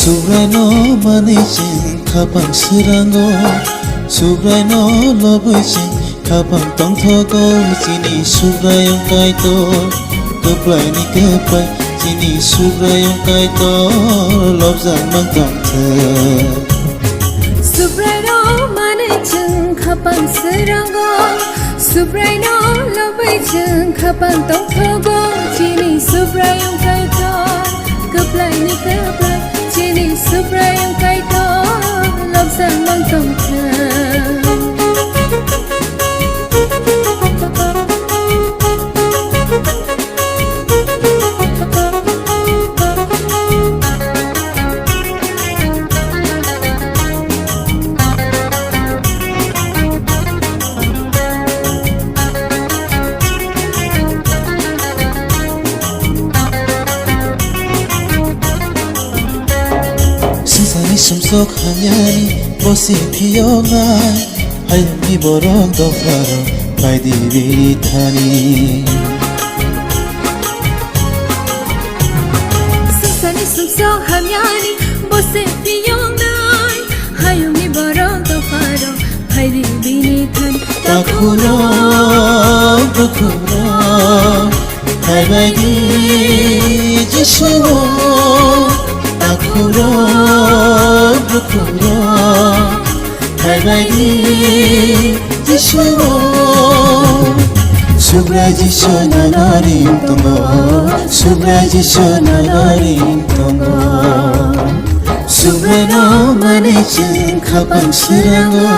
Subraino manichin kapang sirango Subraino lobichin kapang tong thogo Chini subrayong kaito Keplay ni keplay Chini subrayong kaito Lobzang mang tong the Subraino manichin kapang sirango Subraino lobichin kapang tong thogo Chini subrayong kaito Keplay ni keplay Chini subrayong kaito Lobzang mang tong the Sumsok hanyani bosi piyongai Hayami borong dofaro pai diri thani Sisani sumsok hanyani bosi piyongai Hayami borong dofaro pai diri thani Takuro bakuro Hai bai di jishuo Takuro bakuro Hai bai di jishuo Subraji shona narim tongo Subraji shona narim tongo Subraino manichin kapang sirango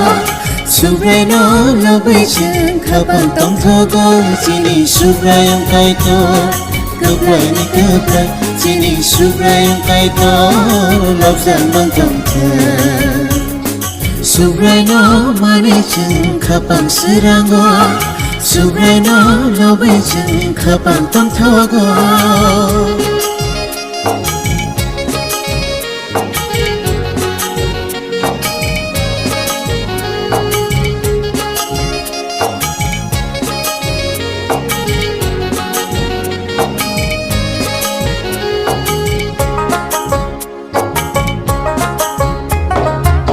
Subraino lobichin kapang tong thogo Chini subrayong kaito Keplay ni keplay Chini subrayong kaito Lobzang mang tong the Subraino manichin kapang sirango Subraino lobichin kapang tong thogo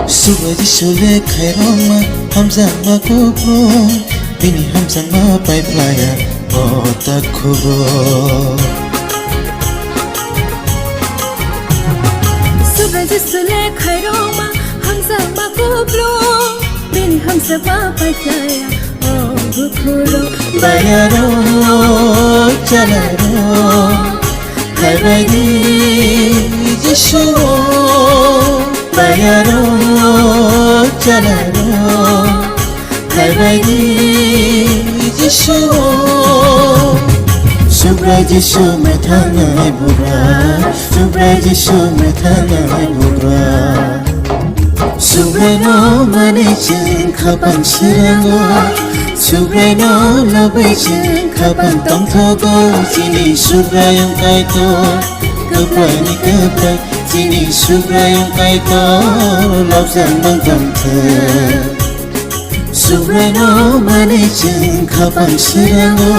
Subraji shule khairoma hamzang ma kubro Bini hamzang ma pai playa ota kubro Subraji shule khairoma hamzang ma kubro Bini hamzang ma pai playa ota kubro Bayaro chalaro Hai bai di jishuo Bayaro chalaro Hai bai di jishuo Subraji shume thangai bura Subraji shume thangai bura Subraino manichin kapang sirango Subraino lobichin kapang tong thogo Chini subrayong kaito Keplay ni keplay Chini subrayong kaito Lobzang mang tong the Subraino manichin kapang sirango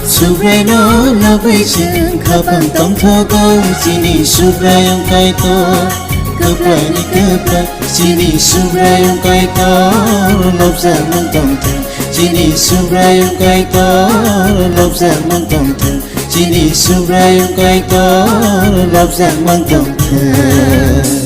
Subraino lobichin kapang tong thogo Chini subrayong kaito Keplay ni keplay Chini subrayong kaito Lobzang mang tong the Chini subrayong kaito Lobzang mang tong the Chini subrayong kaito Lobzang mang tong the